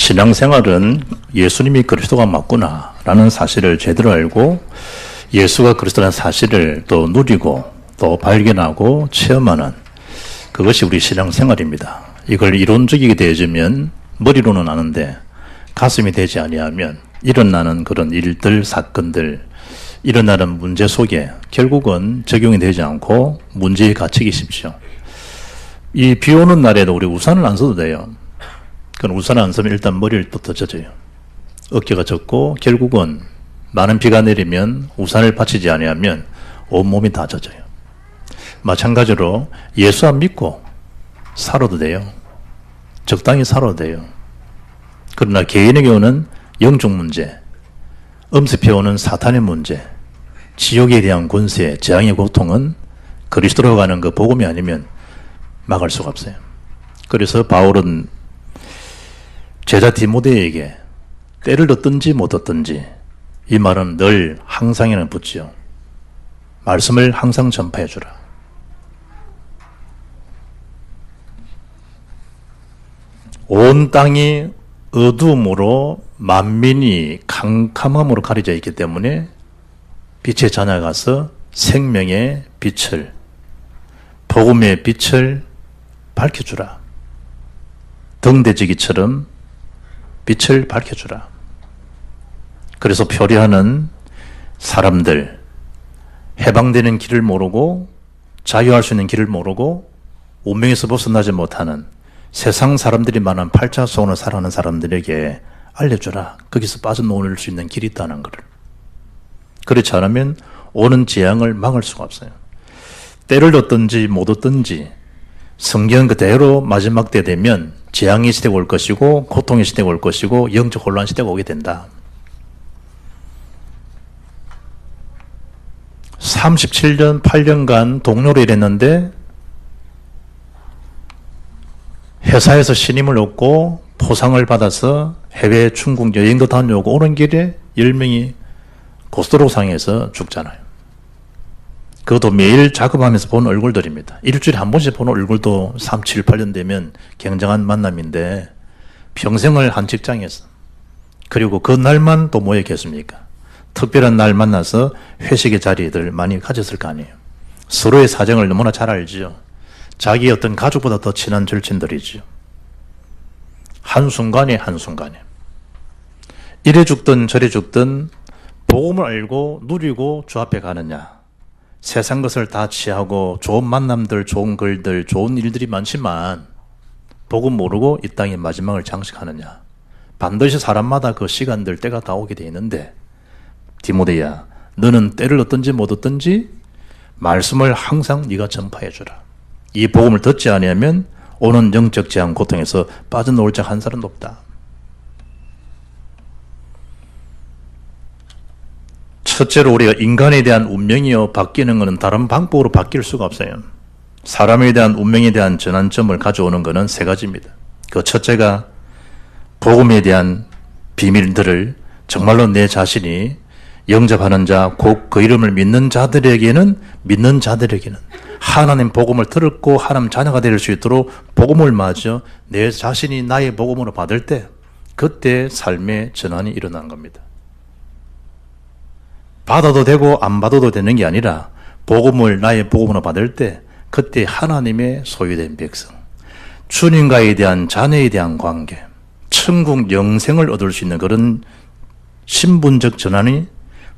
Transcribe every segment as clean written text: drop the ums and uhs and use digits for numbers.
신앙생활은 예수님이 그리스도가 맞구나 라는 사실을 제대로 알고 예수가 그리스도라는 사실을 또 누리고 또 발견하고 체험하는 그것이 우리 신앙생활입니다. 이걸 이론적이게 대해주면 머리로는 아는데 가슴이 되지 아니하면 일어나는 그런 일들, 사건들, 일어나는 문제 속에 결국은 적용이 되지 않고 문제에 갇히기 쉽죠. 이 비 오는 날에도 우리 우산을 안 써도 돼요. 그건 우산을 안 쓰면 일단 머리부터 젖어요. 어깨가 젖고 결국은 많은 비가 내리면 우산을 받치지 아니하면 온몸이 다 젖어요. 마찬가지로 예수 안 믿고 살아도 돼요. 적당히 살아도 돼요. 그러나 개인의 경우는 영적 문제, 엄습해오는 사탄의 문제, 지옥에 대한 권세, 재앙의 고통은 그리스도로 가는 그 복음이 아니면 막을 수가 없어요. 그래서 바울은 제자 디모데에게 때를 얻든지 못 얻든지, 이 말은 늘 항상에는 붙지요. 말씀을 항상 전파해 주라. 온 땅이 어두움으로 만민이 캄캄함으로 가려져 있기 때문에 빛의 자녀가 가서 생명의 빛을, 복음의 빛을 밝혀주라. 등대지기처럼 빛을 밝혀주라. 그래서 표리하는 사람들, 해방되는 길을 모르고 자유할 수 있는 길을 모르고 운명에서 벗어나지 못하는 세상 사람들이 많은 팔자손을 살아가는 사람들에게 알려주라. 거기서 빠져나올 수 있는 길이 있다는 것을. 그렇지 않으면 오는 재앙을 막을 수가 없어요. 때를 얻든지 못 얻든지 성경 그대로 마지막 때 되면 재앙의 시대가 올 것이고 고통의 시대가 올 것이고 영적 혼란 시대가 오게 된다. 37년, 8년간 동료로 일했는데 회사에서 신임을 얻고 포상을 받아서 해외 중국 여행도 다녀오고 오는 길에 10명이 고스트로상에서 죽잖아요. 그것도 매일 작업하면서 본 얼굴들입니다. 일주일에 한 번씩 보는 얼굴도 3, 7, 8년 되면 굉장한 만남인데 평생을 한 직장에서, 그리고 그 날만 또 모여 계십니까? 특별한 날 만나서 회식의 자리들 많이 가졌을 거 아니에요. 서로의 사정을 너무나 잘 알지요. 자기 어떤 가족보다 더 친한 절친들이지요. 한순간에 한순간에 이래 죽든 저래 죽든 복음을 알고 누리고 주 앞에 가느냐, 세상 것을 다 취하고 좋은 만남들, 좋은 글들, 좋은 일들이 많지만 복음 모르고 이 땅의 마지막을 장식하느냐. 반드시 사람마다 그 시간들, 때가 다 오게 돼 있는데, 디모데야, 너는 때를 얻든지 못 얻든지 말씀을 항상 네가 전파해 주라. 이 복음을 듣지 아니하면 오는 영적 재앙 고통에서 빠져나올 자 한 사람도 없다. 첫째로 우리가 인간에 대한 운명이요 바뀌는 것은 다른 방법으로 바뀔 수가 없어요. 사람에 대한 운명에 대한 전환점을 가져오는 것은 세 가지입니다. 그 첫째가 복음에 대한 비밀들을 정말로 내 자신이 영접하는 자, 곧 그 이름을 믿는 자들에게는 하나님 복음을 들었고 하나님 자녀가 될 수 있도록 복음을 맞아 내 자신이 나의 복음으로 받을 때, 그때 삶의 전환이 일어난 겁니다. 받아도 되고 안 받아도 되는 게 아니라 복음을 나의 복음으로 받을 때 그때 하나님의 소유된 백성, 주님과에 대한 자녀에 대한 관계, 천국 영생을 얻을 수 있는 그런 신분적 전환이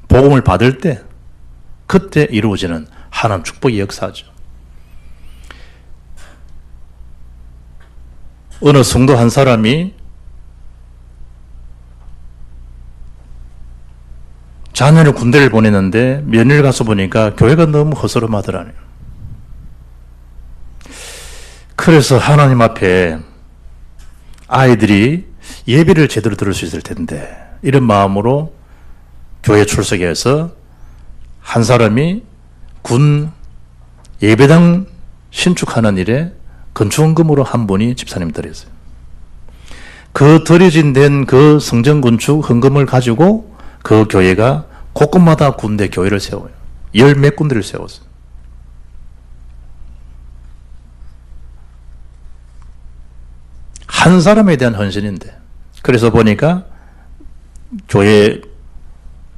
복음을 받을 때 그때 이루어지는 하나님 축복의 역사죠. 어느 성도 한 사람이 자녀를 군대를 보냈는데 면회를 가서 보니까 교회가 너무 허스름하더라네요. 그래서 하나님 앞에 아이들이 예배를 제대로 들을 수 있을 텐데, 이런 마음으로 교회 출석해서 한 사람이 군 예배당 신축하는 일에 건축원금으로 한 분이 집사님 드렸어요. 그 드려진 된 그 성전 건축 헌금을 가지고 그 교회가 곳곳마다 군대 교회를 세워요. 10몇 군데를 세웠어요. 한 사람에 대한 헌신인데 그래서 보니까 교회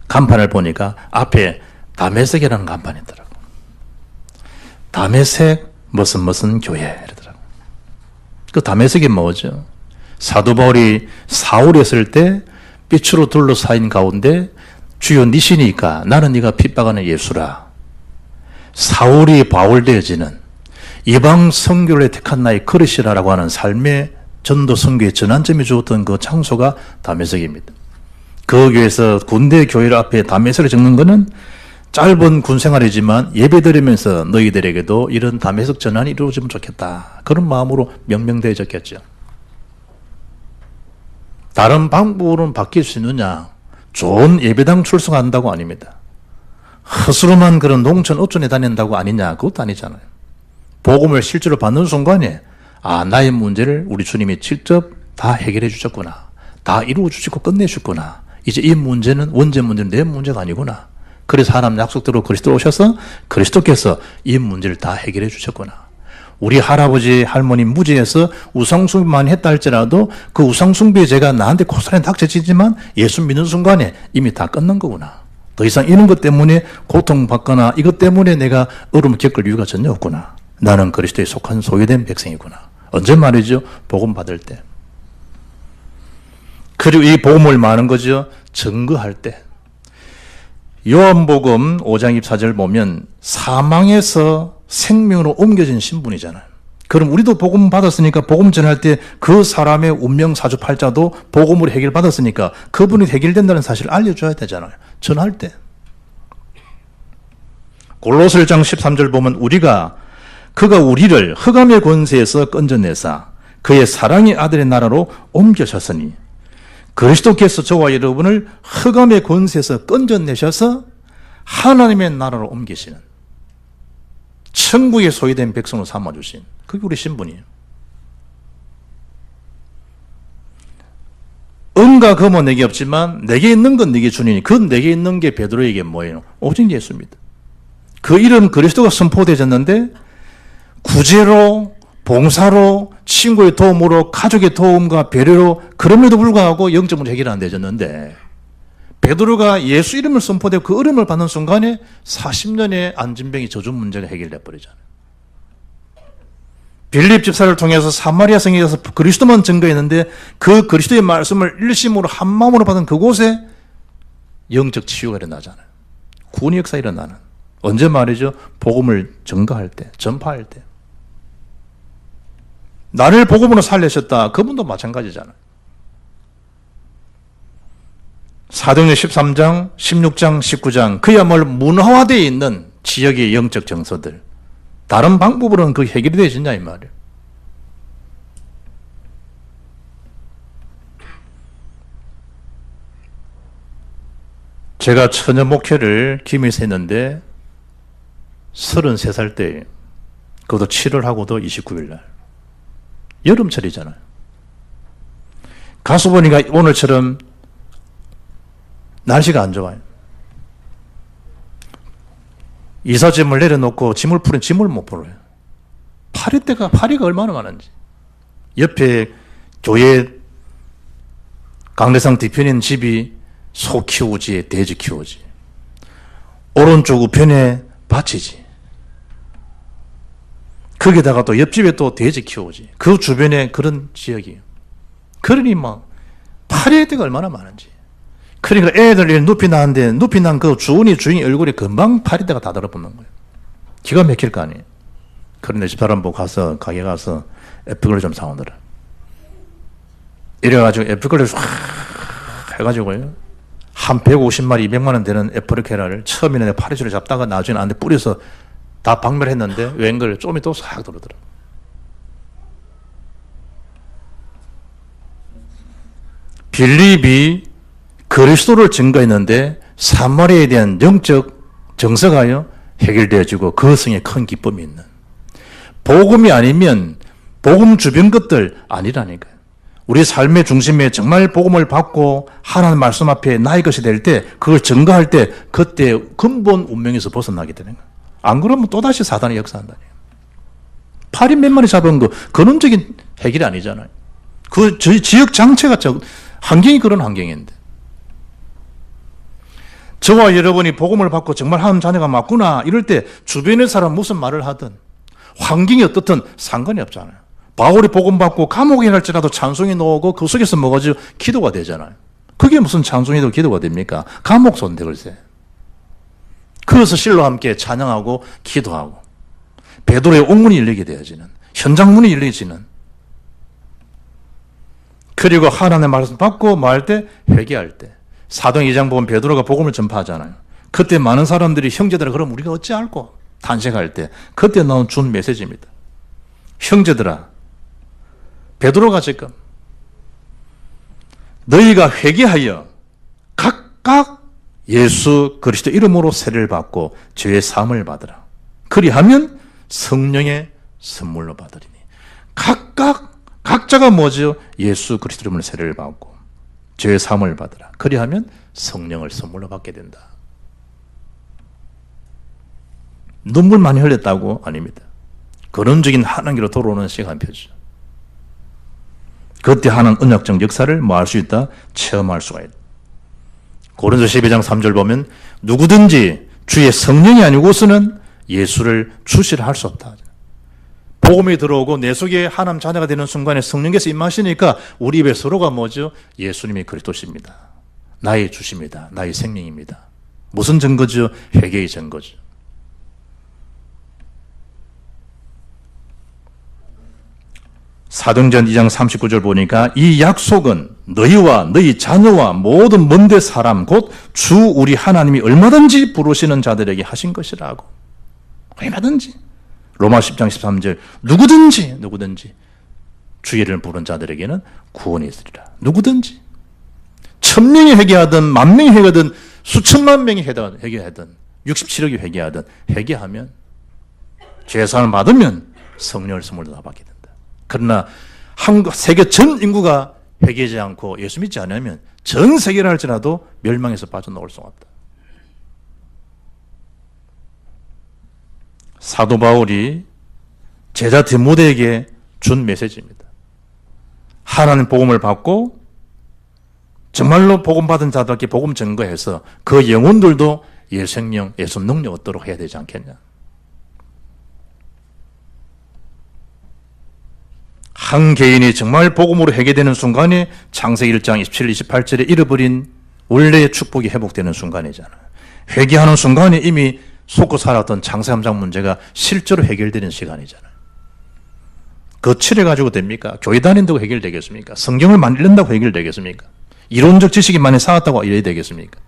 간판을 보니까 앞에 다메섹이라는 간판이 있더라고. 다메섹 무슨 교회 이러더라고. 그 다메섹이 뭐죠? 사도 바울이 사울이었을 때 빛으로 둘러싸인 가운데 주여 니시니까 나는 네가 핍박하는 예수라. 사울이 바울 되어지는 이방 선교를 택한 나의 그릇이라고 하는 삶의 전도 선교의 전환점이 주었던 그 장소가 다메섹입니다. 그 교회에서 군대 교회를 앞에 다메섹을 적는 것은 짧은 군 생활이지만 예배 드리면서 너희들에게도 이런 다메섹 전환이 이루어지면 좋겠다. 그런 마음으로 명명되어 적겠죠. 다른 방법으로는 바뀔 수 있느냐? 좋은 예배당 출석한다고 아닙니다. 허술한 그런 농촌 어촌에 다닌다고 아니냐? 그것도 아니잖아요. 복음을 실제로 받는 순간에 나의 문제를 우리 주님이 직접 다 해결해 주셨구나. 다 이루어 주시고 끝내 주셨구나. 이제 이 문제는 원죄 문제는 내 문제가 아니구나. 그래서 하나님 약속대로 그리스도 오셔서 그리스도께서 이 문제를 다 해결해 주셨구나. 우리 할아버지 할머니 무지에서 우상숭배만 했다 할지라도 그 우상숭배의 죄가 나한테 고스란히 닥쳐지지만 예수 믿는 순간에 이미 다 끝난 거구나. 더 이상 이런 것 때문에 고통받거나 이것 때문에 내가 어려움을 겪을 이유가 전혀 없구나. 나는 그리스도에 속한 소유된 백성이구나. 언제 말이죠? 복음 받을 때. 그리고 이 복음을 말하는 거죠. 증거할 때. 요한복음 5장 24절 보면 사망에서 생명으로 옮겨진 신분이잖아요. 그럼 우리도 복음 받았으니까 복음 전할 때 그 사람의 운명 사주팔자도 복음으로 해결받았으니까 그분이 해결된다는 사실을 알려줘야 되잖아요. 전할 때. 골로새 1장 13절 보면 그가 우리를 흑암의 권세에서 건져내사 그의 사랑의 아들의 나라로 옮겨셨으니 그리스도께서 저와 여러분을 흑암의 권세에서 건져내셔서 하나님의 나라로 옮기시는 천국에 소유된 백성으로 삼아주신 그게 우리 신분이에요. 은과 금은 내게 없지만 내게 있는 건 네게 주니니 그 내게 있는 게 베드로에게 뭐예요? 오직 예수입니다. 그 이름 그리스도가 선포되어졌는데 구제로 봉사로 친구의 도움으로 가족의 도움과 배려로 그럼에도 불구하고 영적 문제 해결이 안 되졌는데 베드로가 예수 이름을 선포되고 그 이름을 받는 순간에 40년의 안진병이 젖은 문제가 해결돼 버리잖아요. 빌립 집사를 통해서 사마리아 성에 가서 그리스도만 증거했는데 그 그리스도의 말씀을 일심으로 한마음으로 받은 그곳에 영적 치유가 일어나잖아요. 구원의 역사 일어나는. 언제 말이죠? 복음을 증거할 때, 전파할 때. 나를 복음으로 살리셨다. 그분도 마찬가지잖아요. 사도행전 13장, 16장, 19장 그야말로 문화화되어 있는 지역의 영적 정서들. 다른 방법으로는 그게 해결이 되어지냐 이 말이에요. 제가 처녀 목회를 김해에서 했는데 33살 때예요. 그것도 7월 하고도 29일 날. 여름철이잖아요. 가서 보니까 오늘처럼 날씨가 안 좋아요. 이삿짐을 내려놓고 짐을 풀은 짐을 못 풀어요. 파리가 얼마나 많은지. 옆에 교회 강대상 뒤편인 집이 소 키우지, 돼지 키우지. 오른쪽 우편에 밭이지. 거기다가 또 옆집에 또 돼지 키우지. 그 주변에 그런 지역이에요. 그러니 파리가 얼마나 많은지. 그러니까 애들이 눕히 나는데 눕히 난 그 주인이 얼굴에 금방 파리대가 다 들어붙는 거예요. 기가 막힐 거 아니에요. 그런데 집사람 보고 가게 가서 에피글로 좀 사오더라. 이래가지고 에피글로 쫙 해가지고요. 한 150마리 200만 원 되는 에프리케라를 처음에는 파리수를 잡다가 나중에 안에 뿌려서 다 박멸했는데 웬걸 좀이 또 싹 들어오더라. 빌립이 그리스도를 증거했는데 사마리아에 대한 영적 정서가요 해결되어지고 그 성에 큰 기쁨이 있는. 복음이 아니면 복음 주변 것들 아니라니까요. 우리 삶의 중심에 정말 복음을 받고 하나님 말씀 앞에 나의 것이 될 때 그걸 증거할 때 그때 근본 운명에서 벗어나게 되는 거예요. 안 그러면 또다시 사단이 역사한다니요. 파리 몇 마리 잡은 거 근원적인 해결이 아니잖아요. 그 지역 장체가 환경이 그런 환경인데. 저와 여러분이 복음을 받고 정말 하나님 자녀가 맞구나 이럴 때 주변의 사람 무슨 말을 하든 환경이 어떻든 상관이 없잖아요. 바울이 복음 받고 감옥에 갈지라도 찬송이 나오고 그 속에서 뭐가죠? 기도가 되잖아요. 그게 무슨 찬송이도 기도가 됩니까? 감옥 손대 글쎄. 그래서 실로와 함께 찬양하고 기도하고 베드로의 옥문이 열리게 되어지는 현장문이 열리지는 그리고 하나님의 말씀 받고 뭐 할 때? 회개할 때. 사도행 2장 보면 베드로가 복음을 전파하잖아요. 그때 많은 사람들이 형제들아 그럼 우리가 어찌 알고 탄식할 때 그때 나온 준 메시지입니다. 형제들아 베드로가 지금 너희가 회개하여 각각 예수 그리스도 이름으로 세례를 받고 죄의 사함을 받으라. 그리하면 성령의 선물로 받으리니. 각자가 뭐죠? 예수 그리스도 이름으로 세례를 받고 죄의 사함을 받으라. 그리하면 성령을 선물로 받게 된다. 눈물 많이 흘렸다고? 아닙니다. 근원적인 하나님께로 돌아오는 시간표죠. 그때 하는 언약적 역사를 뭐 할 수 있다? 체험할 수가 있다. 고린도서 12장 3절 보면 누구든지 주의 성령이 아니고서는 예수를 주시라 할 수 없다. 복음이 들어오고 내 속에 하나님 자녀가 되는 순간에 성령께서 임하시니까 우리 입에 서로가 뭐죠? 예수님이 그리스도십니다. 나의 주십니다. 나의 생명입니다. 무슨 증거죠? 회개의 증거죠. 사도행전 2장 39절 보니까 이 약속은 너희와 너희 자녀와 모든 먼데 사람 곧 주 우리 하나님이 얼마든지 부르시는 자들에게 하신 것이라고. 얼마든지. 로마 10장 13절 누구든지 주의 이름을 부른 자들에게는 구원이 있으리라. 누구든지. 1000명이 회개하든 10,000명이 회개하든 수천만 명이 회개하든 67억이 회개하든 회개하면 죄사함을 받으면 성령을 선물로 다 받게 된다. 그러나 세계 전 인구가 회개하지 않고 예수 믿지 않으면 전 세계를 할지라도 멸망에서 빠져나올 수가 없다. 사도 바울이 제자 디모데에게 준 메시지입니다. 하나님 복음을 받고 정말로 복음 받은 자들에게 복음 증거해서 그 영혼들도 예수 생명, 예수 능력 얻도록 해야 되지 않겠냐. 한 개인이 정말 복음으로 회개되는 순간에 창세기 1장 27, 28절에 잃어버린 원래의 축복이 회복되는 순간이잖아요. 회개하는 순간에 이미 속고 살았던 창세 3장 문제가 실제로 해결되는 시간이잖아요. 거칠해가지고 됩니까? 교회 다닌다고 해결되겠습니까? 성경을 많이 읽는다고 해결되겠습니까? 이론적 지식이 많이 쌓았다고 이래야 되겠습니까?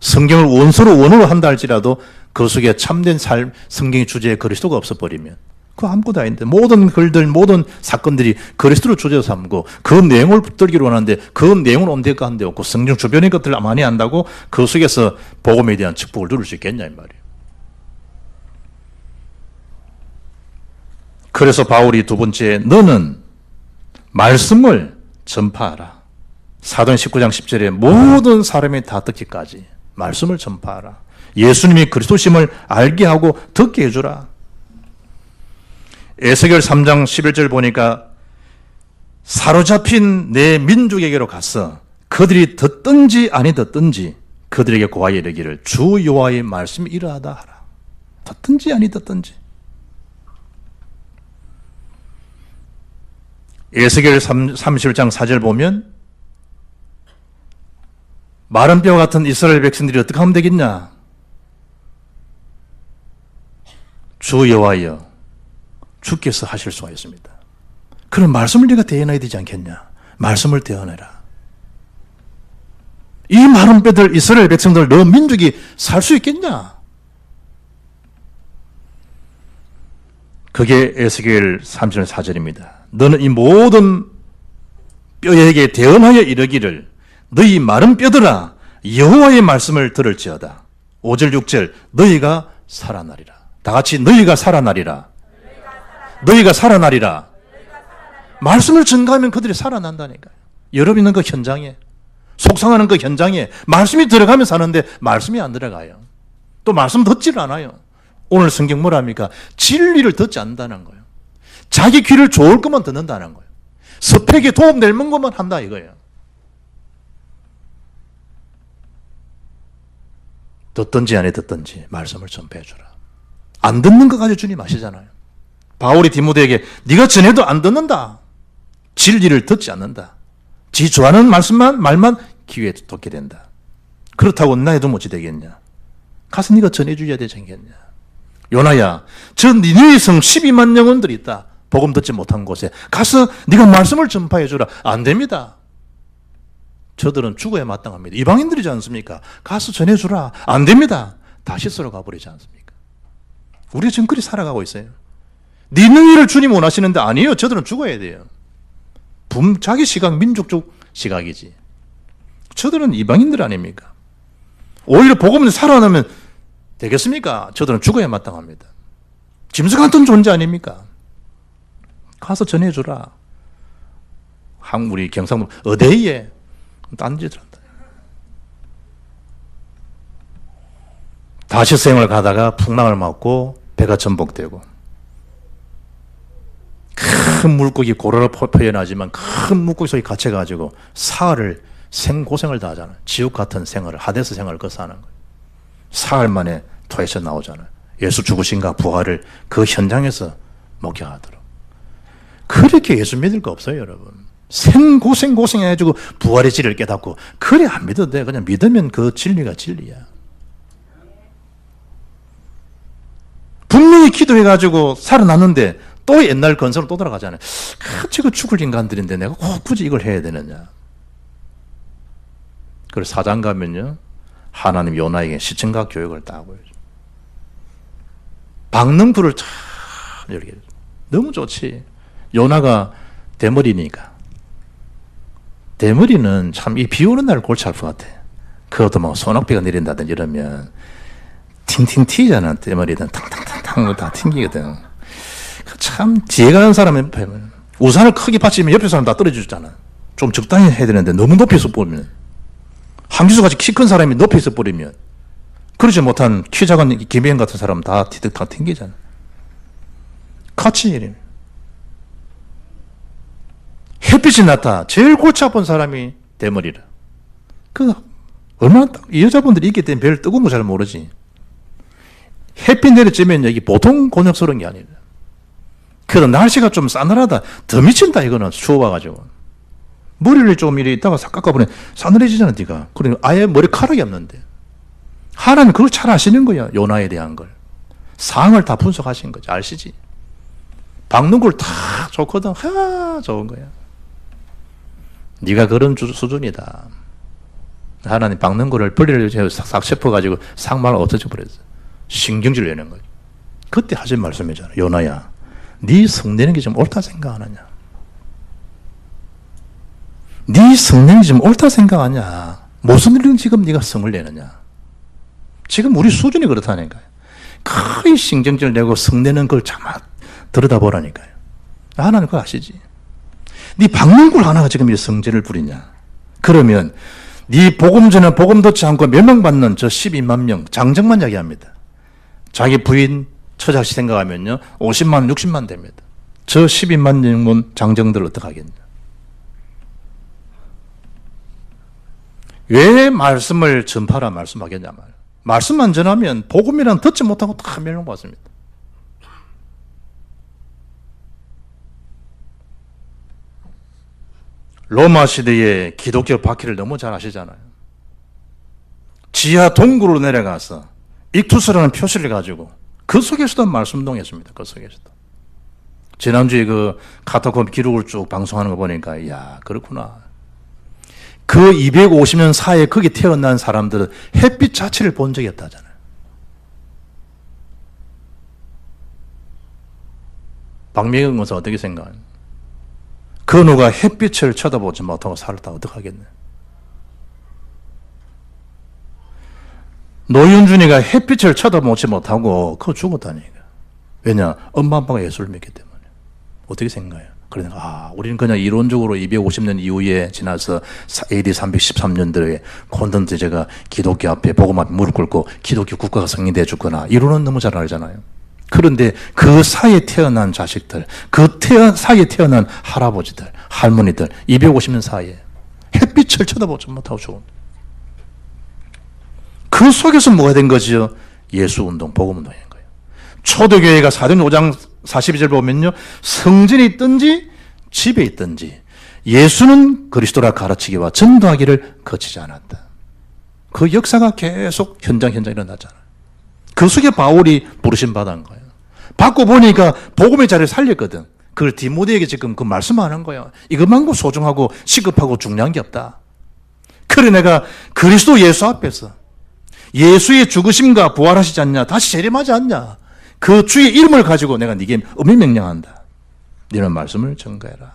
성경을 원어로 한다 할지라도 그 속에 참된 삶, 성경의 주제에 그리스도가 없어버리면 그거 아무것도 아닌데 모든 글들, 모든 사건들이 그리스도를 주제로 삼고 그 내용을 붙들기로 하는데 그 내용을 온데가 한데 없고 성경 주변의 것들을 많이 안다고 그 속에서 복음에 대한 축복을 누릴 수 있겠냐 이 말이에요. 그래서 바울이 두 번째 너는 말씀을 전파하라. 사도행 19장 10절에 모든 사람이 다 듣기까지 말씀을 전파하라. 예수님이 그리스도심을 알게 하고 듣게 해주라. 에스겔 3장 11절 보니까 사로잡힌 내 민족에게로 가서 그들이 듣든지 아니 듣든지 그들에게 고하여 이르기를 주 여호와의 말씀이 이러하다 하라. 듣든지 아니 듣든지. 에스겔 31장 4절 보면 마른 뼈 같은 이스라엘 백성들이 어떻게 하면 되겠냐? 주 여호와여 주께서 하실 수가 있습니다. 그럼 말씀을 네가 대해내야 되지 않겠냐? 말씀을 대해내라. 이 마른 뼈들 이스라엘 백성들 너 민족이 살 수 있겠냐? 그게 에스겔 30절 4절입니다. 너는 이 모든 뼈에게 대언하여 이르기를 너희 마른 뼈들아 여호와의 말씀을 들을지어다. 5절 6절 너희가 살아나리라. 다 같이 너희가 살아나리라. 너희가 살아나리라. 말씀을 전가하면 그들이 살아난다니까요. 여러분 있는 그 현장에 속상하는 그 현장에 말씀이 들어가면 사는데 말씀이 안 들어가요. 또 말씀 듣지를 않아요. 오늘 성경 뭐랍니까? 진리를 듣지 않는다는 거예요. 자기 귀를 좋을 것만 듣는다는 거예요. 스펙에 도움 될 것만 한다 이거예요. 듣든지 안 듣든지 말씀을 전파해 주라. 안 듣는 것까지 주님 아시잖아요. 바울이 디모데에게 네가 전해도 안 듣는다. 진리를 듣지 않는다. 지 좋아하는 말만 귀에 듣게 된다. 그렇다고 나에도 못지 되겠냐. 가서 네가 전해줘야 되지 않겠냐. 요나야, 저 니느웨 성 12만 영혼들이 있다. 복음 듣지 못한 곳에 가서 네가 말씀을 전파해 주라. 안 됩니다. 저들은 죽어야 마땅합니다. 이방인들이지 않습니까? 가서 전해주라. 안 됩니다. 다시스로 가버리지 않습니까? 우리가 지금 그리 살아가고 있어요. 니느웨를 주님 원하시는데 아니에요. 저들은 죽어야 돼요. 자기 시각, 민족적 시각이지. 저들은 이방인들 아닙니까? 오히려 복음을 살아나면 되겠습니까? 저들은 죽어야 마땅합니다. 짐승 같은 존재 아닙니까? 가서 전해주라. 우리 경상도 어데이에 딴 짓을 한다. 다시스행을 가다가 풍랑을 맞고 배가 전복되고 큰 물고기 고라를 표현하지만 큰 물고기 속에 갇혀가지고 사흘을 생고생을 다 하잖아요. 지옥 같은 생활을, 하데스 생활을 거쳐 하는 거예요. 사흘 만에 토해서 나오잖아요. 예수 죽으신가 부활을 그 현장에서 목격하도록. 그렇게 예수 믿을 거 없어요, 여러분. 고생해가지고 부활의 진리를 깨닫고 그래 안 믿어도 돼. 그냥 믿으면 그 진리가 진리야. 분명히 기도해가지고 살아났는데 또 옛날 건설로 또 돌아가잖아요. 저거 죽을 인간들인데 내가 꼭 굳이 이걸 해야 되느냐. 그래서 사장 가면요, 하나님 요나에게 시청각 교육을 딱 보여줘. 박능구를 참 이렇게 너무 좋지. 요나가 대머리니까. 대머리는 참 이 비 오는 날 골치 아플 것 같아. 그것도 뭐 소낙비가 내린다든지 이러면 팅팅 튀잖아. 대머리든 탕탕탕탕 다 튕기거든. 참 지혜 가는 사람은 우산을 크게 받치면 옆에 사람 다 떨어지잖아. 좀 적당히 해야 되는데 너무 높이서 뿌리면, 한기수 같이 키 큰 사람이 높이서 뿌리면, 그러지 못한 키 작은 김혜영 같은 사람은 다 튕기잖아. 같이 일이네. 햇빛이 나타 제일 골치 아픈 사람이 대머리라. 얼마나 이 여자분들이 있기 때문에 별 뜨거운 거 잘 모르지. 햇빛 내려지면 여기 보통 곤욕스러운 게 아니라. 그래도 날씨가 좀 싸늘하다. 더 미친다, 이거는. 추워봐가지고. 머리를 좀 이래 있다가 싹 깎아보니 싸늘해지잖아, 네가. 그러니까 아예 머리카락이 없는데. 하나님 그걸 잘 아시는 거야, 요나에 대한 걸. 상황을 다 분석하신 거지, 아시지? 박는 걸 다 좋거든. 좋은 거야. 네가 그런 수준이다. 하나님 박는 거를 벌리를 싹 씹어가지고 상말을 없어져 버렸어. 신경질 내는 거지. 그때 하신 말씀이잖아. 요나야, 네 성내는 게 좀 옳다 생각하느냐? 네 성내는 게 좀 옳다 생각하냐? 무슨 일로 지금 네가 성을 내느냐? 지금 우리 수준이 그렇다니까요. 거의 신경질 내고 성내는 걸 참 들여다보라니까요. 하나님 그거 아시지? 네 박능굴 하나가 지금 이 성질을 부리냐? 그러면 네 복음 전에 복음 듣지 않고 멸망받는 저 12만 명 장정만 이야기합니다. 자기 부인 처자식 생각하면요 50만 60만 됩니다. 저 12만 명은 장정들 어떡하겠냐? 왜 말씀을 전파라 말씀하겠냐 말이에요. 말씀만 전하면 복음이란 듣지 못하고 다 멸망받습니다. 로마 시대의 기독교 바퀴를 너무 잘 아시잖아요. 지하 동굴로 내려가서 익투스라는 표시를 가지고 그 속에서도 말씀동했습니다. 그 속에서도. 지난주에 그 카타콤 기록을 쭉 방송하는 거 보니까 이야 그렇구나. 그 250년 사이에 거기 태어난 사람들은 햇빛 자체를 본 적이 없다잖아요. 박미경 권사 어떻게 생각하냐? 그 누가 햇빛을 쳐다보지 못하고 살았다 어떡하겠네. 노윤준이가 햇빛을 쳐다보지 못하고 그거 죽었다니까. 왜냐? 엄마 아빠가 예수를 믿기 때문에. 어떻게 생각해요? 그러니까 우리는 그냥 이론적으로 250년 이후에 지나서 AD 313년도에 콘던트제가 기독교 앞에 복음 앞에 무릎 꿇고 기독교 국가가 성립돼 죽거나 이론은 너무 잘 알잖아요. 그런데 그 사이에 태어난 자식들, 사이에 태어난 할아버지들, 할머니들 250년 사이에 햇빛을 쳐다보지 못하고 죽은 그 그 속에서 뭐가 된 거죠? 예수운동, 복음운동인 거예요. 초대교회가 사도행전 5장 42절 보면요, 성전에 있든지 집에 있든지 예수는 그리스도라 가르치기와 전도하기를 거치지 않았다. 그 역사가 계속 현장 일어나잖아요. 그 속에 바울이 부르심 받은 거예요. 받고 보니까 복음의 자리를 살렸거든. 그걸 디모데에게 지금 그 말씀하는 거예요. 이것만큼 소중하고 시급하고 중요한 게 없다. 그래 내가 그리스도 예수 앞에서 예수의 죽으심과 부활하시지 않냐, 다시 재림하지 않냐, 그 주의 이름을 가지고 내가 네게 엄히 명령한다. 이런 말씀을 전가해라.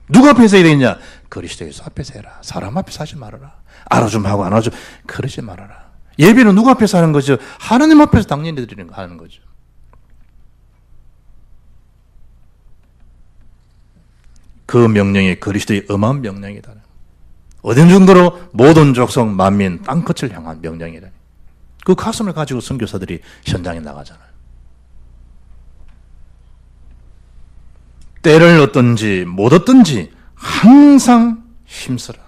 누구 앞에서 해야 되겠냐? 그리스도 예수 앞에서 해라. 사람 앞에서 하지 말아라. 알아주면 하고 안 알아주면 그러지 말아라. 예배는 누구 앞에서 하는 거죠? 하나님 앞에서 당연히 드리는 거 하는 거죠. 그 명령이 그리스도의 엄한 명령이다. 어느 정도로 모든 족속 만민 땅끝을 향한 명령이다. 그 가슴을 가지고 선교사들이 현장에 나가잖아요. 때를 얻든지 못 얻든지 항상 힘쓰라.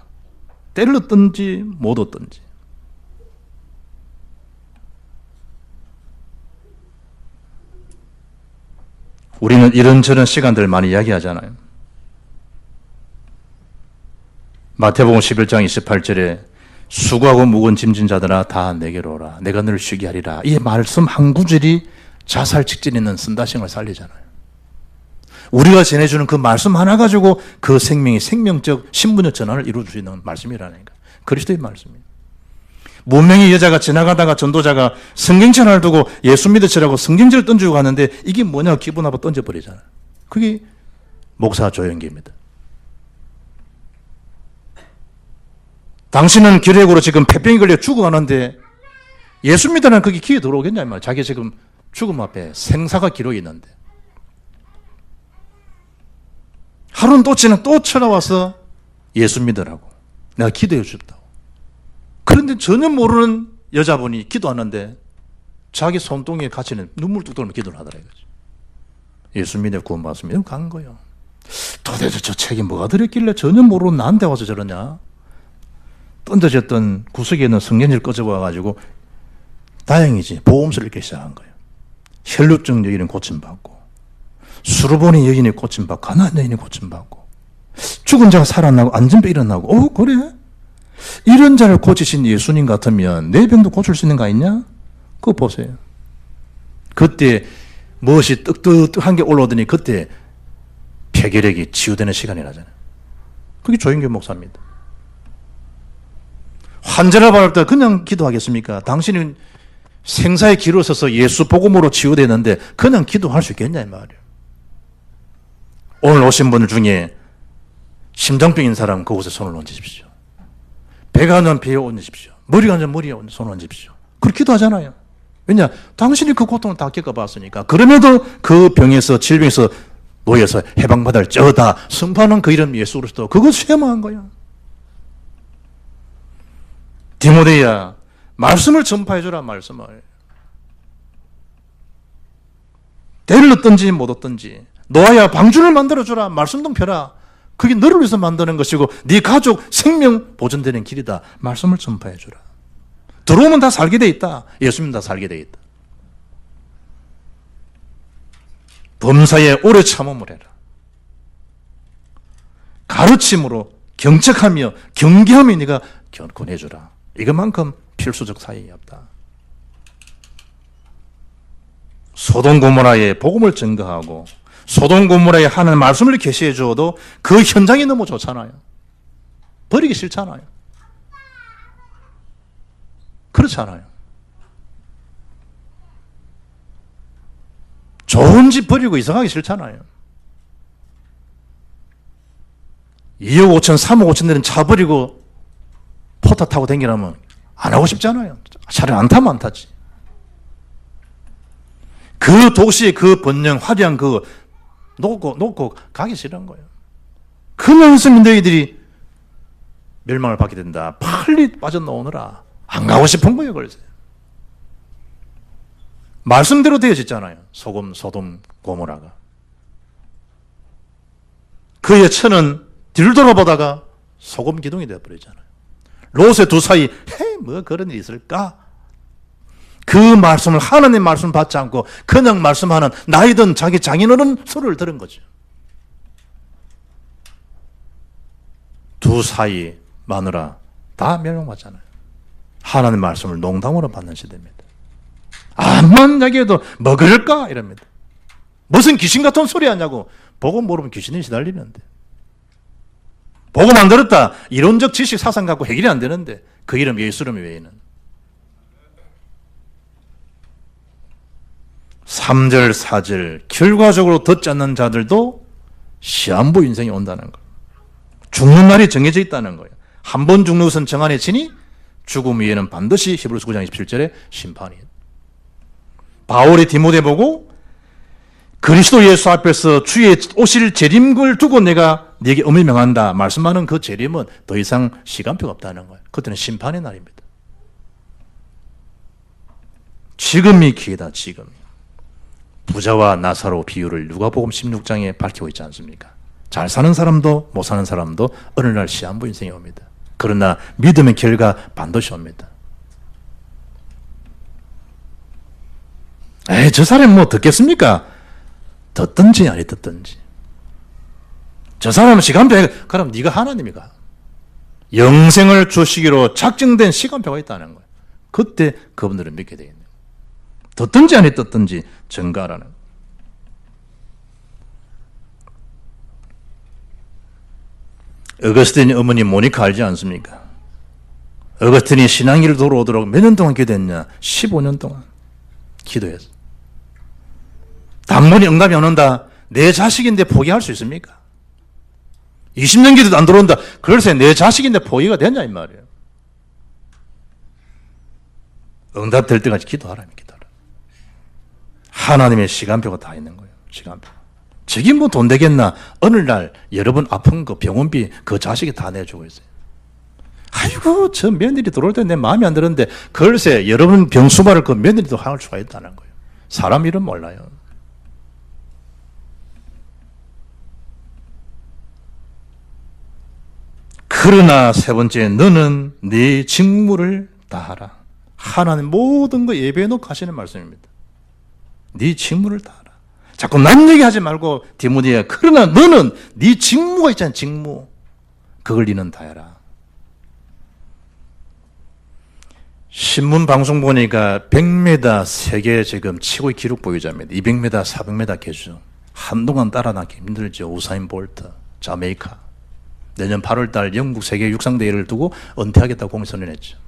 때를 얻든지 못 얻든지. 우리는 이런저런 시간들 많이 이야기하잖아요. 마태복음 11장 28절에 수고하고 무거운 짐진 자들아 다 내게로 오라. 내가 너를 쉬게 하리라. 이 말씀 한 구절이 자살 직전에 있는 쓴다싱을 살리잖아요. 우리가 전해주는 그 말씀 하나 가지고 그 생명이 생명적 신분적 전환을 이루어줄 수 있는 말씀이라니까. 그리스도의 말씀이에요. 문명의 여자가 지나가다가 전도자가 성경책 하나를 두고 예수 믿으시라고 성경책을 던지고 가는데 이게 뭐냐고 기분 나빠 던져버리잖아요. 그게 목사 조영기입니다. 당신은 기력으로 지금 폐병이 걸려 죽어가는데 예수 믿으라는 그게 귀에 들어오겠냐 말이야. 자기 지금 죽음 앞에 생사가 기록이 있는데 하루는 또 지나 또 찾아와서 예수 믿으라고 내가 기도해 주겠다고. 그런데 전혀 모르는 여자분이 기도하는데 자기 손동이에 갇히는 눈물 뚝 떨면 기도를 하더라 이거지. 예수 믿어 구원받습니다. 간 거예요. 도대체 저 책이 뭐가 들었길래 전혀 모르는 나한테 와서 저러냐. 던져졌던 구석에 있는 성경을 꺼져와가지고 다행이지 보험서를 읽기 시작한 거예요. 혈루증 여인은 고침받고 수르보니 여인이 고침받고 가나안 여인이 고침받고 죽은 자가 살아나고 안전병 일어나고 그래? 이런 자를 고치신 예수님 같으면 내 병도 고칠 수 있는 거 아니냐? 그거 보세요. 그때 무엇이 뜨뜻한 게 올라오더니 그때 폐결핵이 치유되는 시간이 나잖아요. 그게 조영규 목사입니다. 환자를 바랄 때 그냥 기도하겠습니까? 당신은 생사의 기로 서서 예수 복음으로 치유되는데 그냥 기도할 수 있겠냐 이 말이에요. 오늘 오신 분들 중에 심장병인 사람 그곳에 손을 얹으십시오. 배가 안 배에 얹으십시오. 머리가 안 머리에 손을 얹으십시오. 그렇게 기도하잖아요. 왜냐? 당신이 그 고통을 다 겪어봤으니까. 그럼에도 그 병에서 질병에서 놓여서 해방받을 저다 선포하는 그 이름 예수 그리스도 그것 쇠망한 거야. 디모데야 말씀을 전파해주라 말씀을. 대를 얻든지 못 얻든지 노아야 방주를 만들어주라 말씀동 펴라. 그게 너를 위해서 만드는 것이고 네 가족 생명 보존되는 길이다. 말씀을 전파해주라. 들어오면 다 살게 돼 있다. 예수님 다 살게 돼 있다. 범사에 오래 참음을 해라. 가르침으로 경책하며 경계하며 네가 권해주라. 이것만큼 필수적 사역이 없다. 소돔 고모라에 복음을 증거하고 소돔 고모라에 하는 말씀을 계시해 주어도 그 현장이 너무 좋잖아요. 버리기 싫잖아요. 그렇잖아요. 좋은 집 버리고 이사가기 싫잖아요. 2억 5천, 3억 5천 되는 차 버리고 포타 타고 다니라면 안 하고 싶잖아요. 차를 안 타면 안 타지. 그 도시의 그 번영, 화려한 그 놓고 가기 싫은 거예요. 그러면서 너희들이 멸망을 받게 된다. 빨리 빠져나오느라 안 가고 싶은 거예요. 그래서 말씀대로 되어졌잖아요. 소돔 고모라가. 그의 처는 뒤를 돌아보다가 소금 기둥이 되어버리잖아요. 롯의 두 사이 뭐 그런 일이 있을까? 그 말씀을, 하나님의 말씀을 받지 않고 그냥 말씀하는 나이든 자기 장인어른 소리를 들은 거죠. 두 사이 마누라 다 멸망받잖아요. 하나님의 말씀을 농담으로 받는 시대입니다. 암만 얘기해도 뭐 그럴까 이럽니다. 무슨 귀신 같은 소리 하냐고. 보고 모르면 귀신이 시달리는데, 보고 안 들었다 이론적 지식 사상 갖고 해결이 안 되는데 그 이름 예수 이름 외에는. 3절 4절 결과적으로 듣지 않는 자들도 시한부 인생이 온다는 거예요. 죽는 날이 정해져 있다는 거예요. 한 번 죽는 것은 정한의 친이 죽음 위에는 반드시 히브리서 9장 27절에 심판이. 바울이 디모데 보고 그리스도 예수 앞에서 주의 오실 재림을 두고 내가 네게 엄히 명한다 말씀하는 그 재림은 더 이상 시간표가 없다는 거예요. 그때는 심판의 날입니다. 지금이 기회다. 지금. 부자와 나사로 비유를 누가복음 16장에 밝히고 있지 않습니까? 잘 사는 사람도 못 사는 사람도 어느 날 시한부 인생이 옵니다. 그러나 믿음의 결과 반드시 옵니다. 저 사람이 뭐 듣겠습니까? 듣든지 아니 듣든지. 저 사람은 시간표에, 그럼 네가 하나님이가. 영생을 주시기로 작정된 시간표가 있다는 거예요. 그때 그분들은 믿게 되겠네요. 듣든지 아니 듣든지 증가하라는 거예요. 어거스틴 어머니 모니카 알지 않습니까? 어거스틴이 신앙길을 돌아오도록 몇 년 동안 기도했냐? 15년 동안 기도했어. 단번에 응답이 안 온다. 내 자식인데 포기할 수 있습니까? 20년 기도도 안 들어온다. 글쎄 내 자식인데 포기가 되냐 이 말이에요. 응답될 때까지 기도하라. 기도하라. 하나님의 시간표가 다 있는 거예요. 시간표. 저기 뭐 돈 되겠나? 어느 날 여러분 아픈 거 병원비 그 자식이 다 내주고 있어요. 아이고 저 며느리 들어올 때 내 마음에 안 드는데 글쎄 여러분 병수발을 그 며느리도 할 수가 있다는 거예요. 사람 일은 몰라요. 그러나 세 번째, 너는 네 직무를 다하라. 하나님 모든 거 예배해 놓고 하시는 말씀입니다. 네 직무를 다하라. 자꾸 남 얘기하지 말고 디모데야, 그러나 너는 네 직무가 있잖아. 직무. 그걸 너는 다해라. 신문 방송 보니까 100m 세계 지금 최고의 기록 보유자입니다. 200m, 400m 개주. 한동안 따라나기 힘들죠. 우사인 볼트, 자메이카. 내년 8월 달 영국 세계 육상대회를 두고 은퇴하겠다고 공선언했죠.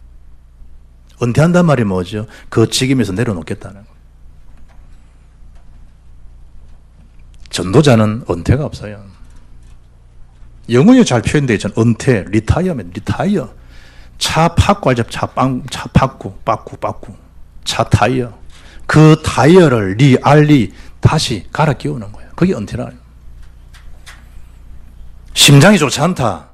은퇴한단 말이 뭐죠? 그 직임에서 내려놓겠다는 거예요. 전도자는 은퇴가 없어요. 영어에 잘 표현되어 있잖아요. 은퇴, 리타이어면 리타이어. 차 파꾸 알죠? 차 파꾸, 차 타이어. 그 타이어를 알리 다시 갈아 끼우는 거예요. 그게 은퇴라요. 심장이 좋지 않다.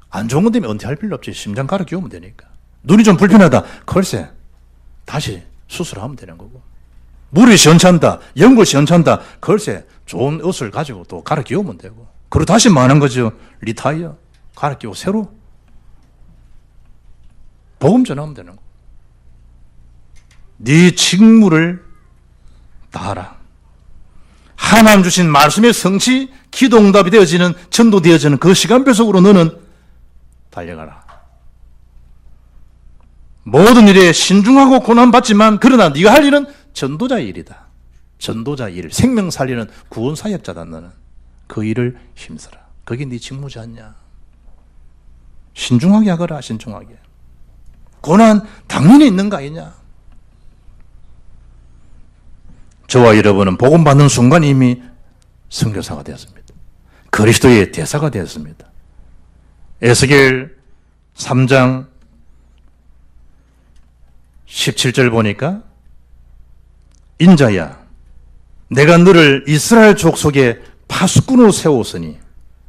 안 좋은 것 때문에 은퇴할 필요 없지. 심장 갈아 끼우면 되니까. 눈이 좀 불편하다. 글쎄, 다시 수술하면 되는 거고. 물이 시원찮다. 연골 시원찮다. 글쎄, 좋은 옷을 가지고 또 갈아 끼우면 되고. 그리고 다시 뭐 하는 거죠? 리타이어. 갈아 끼우고 새로. 복음 전하면 되는 거. 네 직무를 다하라. 하나님 주신 말씀의 성취, 기도 응답이 되어지는, 전도되어지는 그 시간표 속으로 너는 달려가라. 모든 일에 신중하고 고난받지만 그러나 네가 할 일은 전도자의 일이다. 전도자의 일, 생명 살리는 구원 사역자다. 너는 그 일을 힘써라. 그게 네 직무지 않냐. 신중하게 하거라. 신중하게. 고난 당연히 있는 거 아니냐. 저와 여러분은 복음 받는 순간 이미 선교사가 되었습니다. 그리스도의 대사가 되었습니다. 에스겔 3장 17절 보니까 인자야, 내가 너를 이스라엘 족속의 파수꾼으로 세웠으니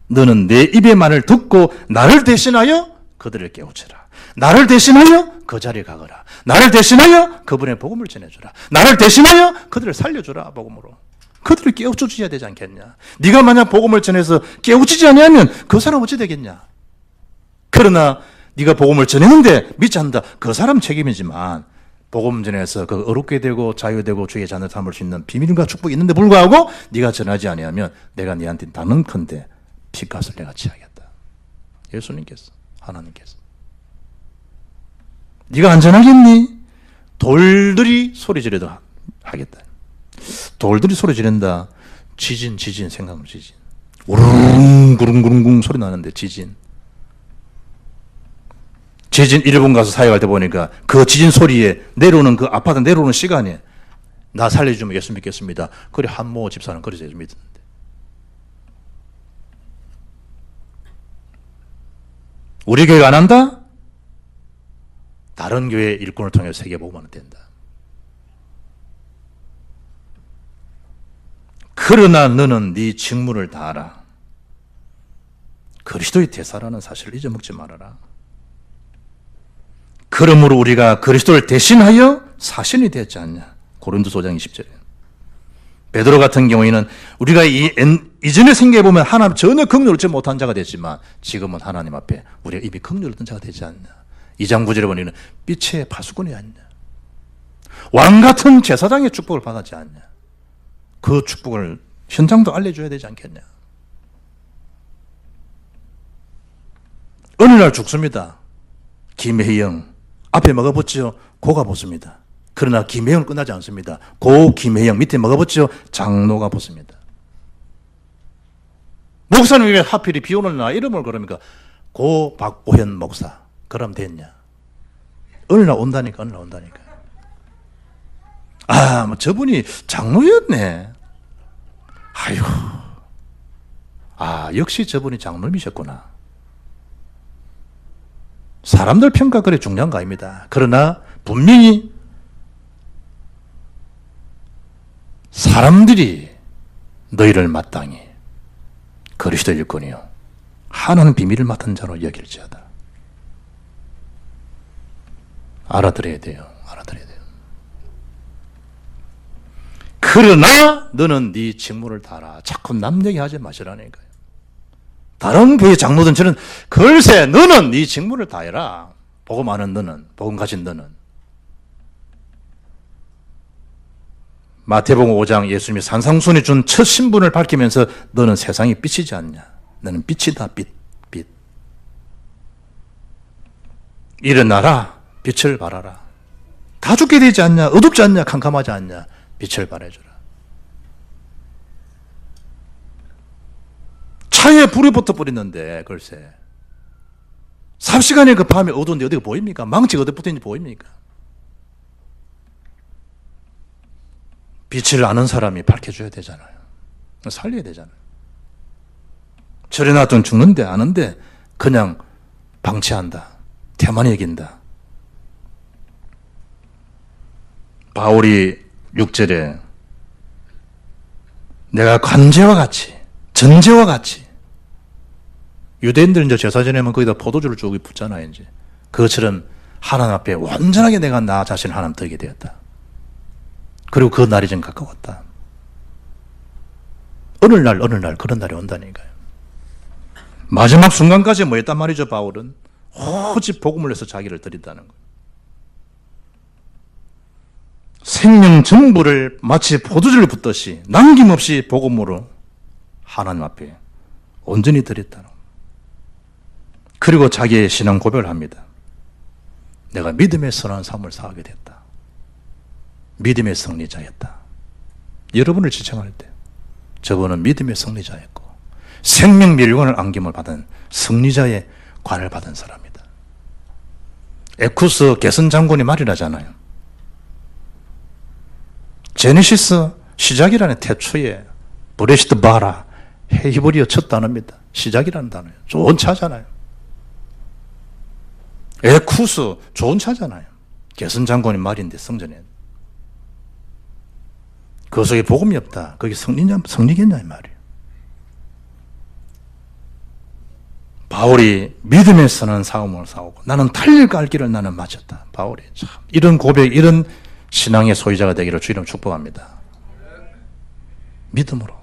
너는 내 입의 말을 듣고 나를 대신하여 그들을 깨우치라. 나를 대신하여 그 자리에 가거라. 나를 대신하여 그분의 복음을 전해주라. 나를 대신하여 그들을 살려주라. 복음으로. 그들을 깨우쳐줘야 되지 않겠냐. 네가 만약 복음을 전해서 깨우치지 않으면 그 사람 어찌 되겠냐. 그러나 네가 복음을 전했는데 믿지 않는다. 그 사람 책임이지만 복음 전해서 그 어렵게 되고 자유되고 주의 자녀 삼을 수 있는 비밀과 축복이 있는데 불구하고 네가 전하지 아니하면 내가 네한테 나는컨대 피값을 내가 치하겠다. 예수님께서, 하나님께서. 네가 안 전하겠니? 돌들이 소리 지르도 하겠다. 돌들이 소리 지른다. 지진 생각하면 지진. 우르릉 소리 나는데 지진 1분 가서 사역할 때 보니까 그 지진 소리에 내려오는 그 아파트 내려오는 시간에 나 살려주면 예수 믿겠습니다. 그래 한모 집사는 그래서 예수 믿었는데. 우리 교회가 안 한다? 다른 교회 일꾼을 통해 세계 복음화는 된다. 그러나 너는 네 직무를 다하라. 그리스도의 대사라는 사실을 잊어먹지 말아라. 그러므로 우리가 그리스도를 대신하여 사신이 되었지 않냐. 고린도서 5장 20절에. 베드로 같은 경우에는 우리가 이전에 생각해보면 하나님 전혀 긍휼을 얻지 못한 자가 됐지만 지금은 하나님 앞에 우리가 이미 긍휼을 얻은 자가 되지 않냐. 2장 9절에 보니는 빛의 파수꾼이 아니냐. 왕 같은 제사장의 축복을 받았지 않냐. 그 축복을 현장도 알려줘야 되지 않겠냐. 어느 날 죽습니다. 김혜영 앞에 먹어봤죠. 고가 붙습니다. 그러나 김혜영은 끝나지 않습니다. 고 김혜영 밑에 먹어봤죠. 장로가 붙습니다. 목사님이 왜 하필이 비오는 날 이름을 그럽니까? 고 박보현 목사. 그럼 됐냐. 어느 날 온다니까. 아, 뭐 저분이 장로였네. 아이고. 아, 역시 저분이 장로님이셨구나. 사람들 평가 그래 중요한 거 아닙니다. 그러나 분명히 사람들이 너희를 마땅히 그리스도 일꾼이요 하나님 비밀을 맡은 자로 여길지어다. 알아들어야 돼요. 그러나 너는 네 직무를 다하라. 자꾸 남 얘기하지 마시라니까요. 다른 교회 장로든 저는 글쎄 너는 네 직무를 다해라. 복음 아는 너는, 복음 가진 너는. 마태복음 5장 예수님이 산상순이 준 첫 신분을 밝히면서 너는 세상이 빛이지 않냐. 너는 빛이다. 빛. 일어나라. 빛을 발하라. 다 죽게 되지 않냐. 어둡지 않냐. 캄캄하지 않냐. 빛을 발해주라. 차에 불이 붙어버리는데 글쎄 삽시간에 그 밤에 어두운데 어디가 보입니까? 망치가 어디 붙어있는지 보입니까? 빛을 아는 사람이 밝혀줘야 되잖아요. 살려야 되잖아요. 절에 놔두면 죽는데 아는데 그냥 방치한다. 태만 여긴다. 바울이 6절에 내가 관제와 같이 전제와 같이 유대인들 이제 제사 지내면 거기다 포도주를 쭉 붓잖아요. 이제 그것처럼 하나님 앞에 완전하게 내가 나 자신을 하나님 드리게 되었다. 그리고 그 날이 좀 가까웠다. 어느 날 그런 날이 온다니까요. 마지막 순간까지 뭐 했단 말이죠. 바울은 오직 복음을 위해서 자기를 드린다는 거예요. 생명 전부를 마치 포도주를 붓듯이 남김없이 복음으로 하나님 앞에 온전히 드렸다는 거예요. 그리고 자기의 신앙 고백을 합니다. 내가 믿음의 선한 삶을 살게 됐다. 믿음의 승리자였다. 여러분을 지칭할 때 저분은 믿음의 승리자였고 생명 멸관을 안김을 받은 승리자의 관을 받은 사람이다. 에쿠스 게슨 장군이 말이라잖아요. 제네시스 시작이라는 태초에 브레시트 바라 히브리어 첫 단어입니다. 시작이라는 단어예요. 좋은 차잖아요. 에쿠스 좋은 차잖아요. 게슨 장군이 말인데 성전에 그 속에 복음이 없다. 그게 성리겠냐 이 말이에요. 바울이 믿음에 서는 싸움을 싸우고 나는 달릴 갈 길을 나는 마쳤다. 바울이 참 이런 고백, 이런 신앙의 소유자가 되기를 주 이름 축복합니다. 믿음으로.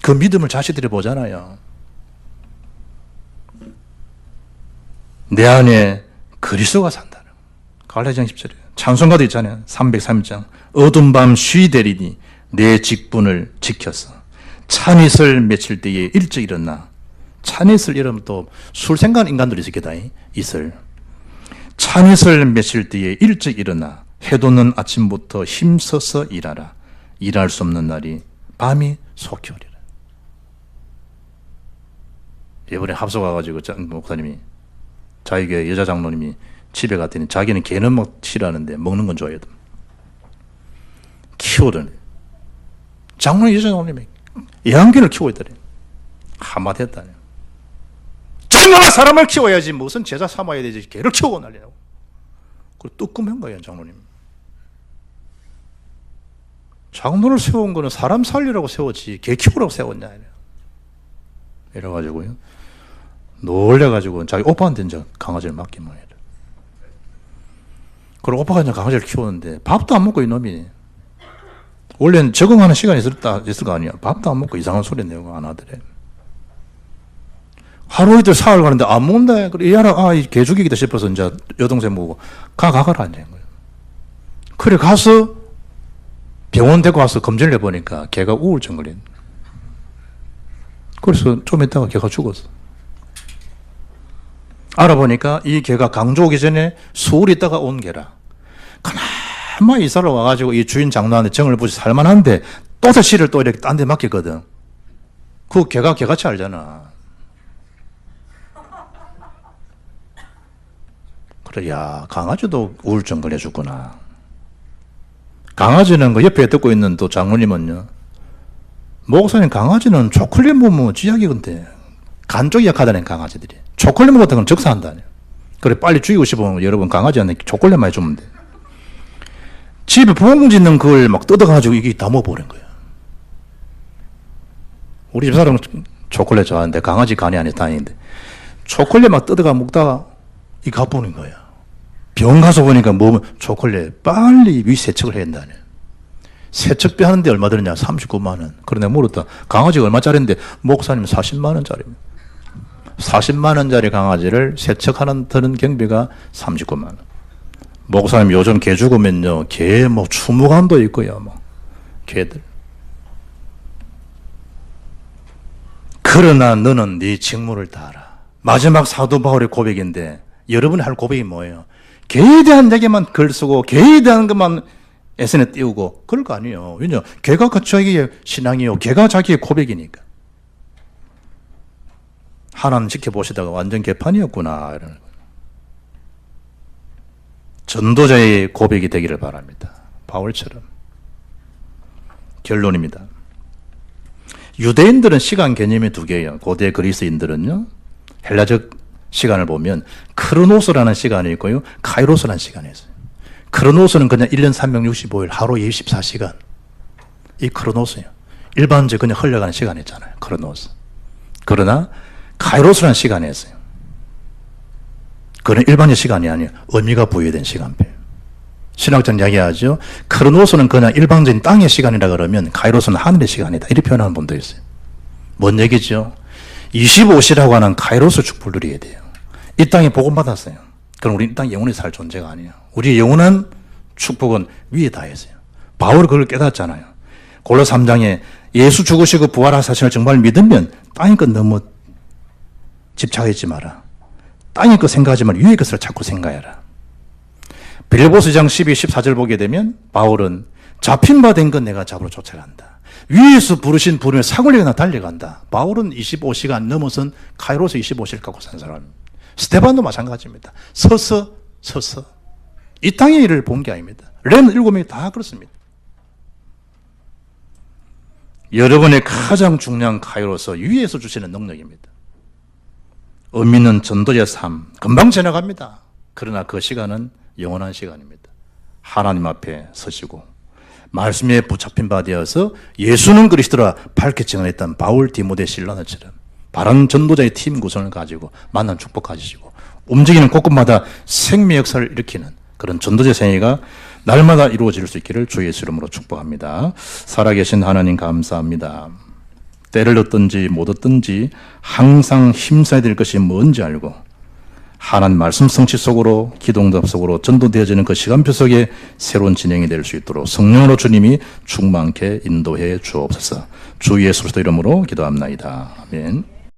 그 믿음을 자식들이 보잖아요. 내 안에 그리스도가 산다는. 갈라디아 10절에 찬송가도 있잖아요. 303장. 어두운 밤 쉬되리니 내 직분을 지켰어. 찬이슬 맺힐 때에 일찍 일어나. 찬이슬 이러면 또 술 생각하는 인간들이 있겠다. 이슬. 찬이슬 맺힐 때에 일찍 일어나. 해 돋는 아침부터 힘써서 일하라. 일할 수 없는 날이 밤이 속히 오리라. 이번에 합소 가가지고 목사님이 자기 여자 장로님이 집에 갔더니 자기는 개는 싫어하는데 먹는 건 좋아해요. 키우더니 장로님 여자 장로님이 애완견을 키우고 있더니 한마디 했다니. 장로가 사람을 키워야지 무슨 제자 삼아야 되지 개를 키우고 난리냐고. 그리고 뜨끔한 거예요 장로님. 장로를 세운 거는 사람 살리라고 세웠지 개 키우라고 세웠냐 이래가지고요. 놀래가지고 자기 오빠한테 이제 강아지를 맡기면 해요. 그리고 오빠가 이제 강아지를 키우는데 밥도 안 먹고 이놈이 원래는 적응하는 시간이 있을 거 아니야. 밥도 안 먹고 이상한 소리 내고 안 하더래. 하루 이틀 사흘 가는데 안 먹는다. 그래 얘라 개 죽이기다 싶어서 이제 여동생 보고 가가라 앉는 거예요. 그래 가서 병원 데리고 와서 검진을 해보니까 개가 우울증 걸린. 그래서 좀 있다가 개가 죽었어. 알아보니까 이 개가 강조 오기 전에 수월 있다가 온 개라. 가만히 이사를 와가지고 이 주인 장로한테 정을 보지 살만한데 또 씨를 또 이렇게 딴 데 맡겼거든. 그 개가 개같이 알잖아. 그래, 야, 강아지도 우울증 걸려 죽구나. 강아지는 그 옆에 듣고 있는 또 장로님은요. 목사님 강아지는 초콜릿 먹으면 쥐약이 근데 간 쪽이 약하다는 강아지들이. 초콜릿 먹었던 건 적사한다네. 그래 빨리 죽이고 싶으면 여러분 강아지한테 초콜릿만 해주면 돼. 집에 봉지 있는 그걸 막 뜯어가지고 이게 다 먹어버린 거야. 우리 집 사람은 초콜릿 좋아하는데 강아지 간이 아니라 다행인데 초콜릿 막 뜯어가 먹다가 이 가보는 거야. 병 가서 보니까 뭐 초콜릿 빨리 위 세척을 해야 된다네. 세척비 하는데 얼마 드느냐? 39만 원. 그래 내가 물었다. 강아지가 얼마짜리인데 목사님 40만 원짜리입니다. 40만 원짜리 강아지를 세척하는 드는 경비가 39만 원. 목사님 요즘 개 죽으면요. 개 뭐 추모감도 있고요. 뭐 개들. 그러나 너는 네 직무를 다하라. 마지막 사도 바울의 고백인데 여러분이 할 고백이 뭐예요? 개에 대한 얘기만 글 쓰고 개에 대한 것만 SNS에 띄우고 그럴 거 아니에요. 왜냐? 개가 자기의 신앙이요. 개가 자기의 고백이니까. 하나님 지켜보시다가 완전 개판이었구나. 이러는 거예요. 전도자의 고백이 되기를 바랍니다. 바울처럼. 결론입니다. 유대인들은 시간 개념이 두 개예요. 고대 그리스인들은요. 헬라적 시간을 보면 크로노스라는 시간이 있고요. 카이로스라는 시간이 있어요. 크로노스는 그냥 1년 365일 하루 24시간. 이 크로노스예요. 일반적으로 그냥 흘러가는 시간이 있잖아요. 크로노스. 그러나 카이로스라는 시간이 있어요. 그건 일반적 시간이 아니에요. 의미가 부여된 시간표. 신학자는 이야기하죠. 크로노스는 그냥 일반적인 땅의 시간이라 그러면 카이로스는 하늘의 시간이다. 이렇게 표현하는 분도 있어요. 뭔 얘기죠? 25시라고 하는 카이로스 축복을 누려야 돼요. 이 땅에 복음 받았어요. 그럼 우리 이 땅에 영원히 살 존재가 아니에요. 우리의 영원한 축복은 위에 다 있어요. 바울이 그걸 깨닫잖아요. 골로 3장에 예수 죽으시고 부활하사신을 정말 믿으면 땅의 것 너무 집착하지 마라. 땅의 것 생각하지 말고 위의 것을 자꾸 생각해라. 빌립보서 2장 12, 14절 보게 되면 바울은 잡힌 바 된 건 내가 잡으러 쫓아간다. 위에서 부르신 부름에 사골리가 달려간다. 바울은 25시간 넘어선 카이로스 25시를 갖고 산 사람입니다. 스테반도 마찬가지입니다. 서서 이 땅의 일을 본 게 아닙니다. 렘 7명이 다 그렇습니다. 여러분의 가장 중요한 카이로스 위에서 주시는 능력입니다. 의미 있는 전도의 삶 금방 지나갑니다. 그러나 그 시간은 영원한 시간입니다. 하나님 앞에 서시고 말씀에 붙잡힌 바 되어서 예수는 그리스도라 밝게 증언했던 바울, 디모데, 실라나처럼 바른 전도자의 팀 구성을 가지고 만난 축복 가지시고 움직이는 곳곳마다 생명 역사를 일으키는 그런 전도자 생애가 날마다 이루어질 수 있기를 주 예수 이름으로 축복합니다. 살아계신 하나님 감사합니다. 때를 얻든지 못 얻든지 항상 힘써야 될 것이 뭔지 알고 하나님 말씀 성취 속으로 기도응답 속으로 전도되어지는 그 시간표 속에 새로운 진행이 될 수 있도록 성령으로 주님이 충만케 인도해 주옵소서. 주 예수 그리스도 이름으로 기도합나이다. 아멘.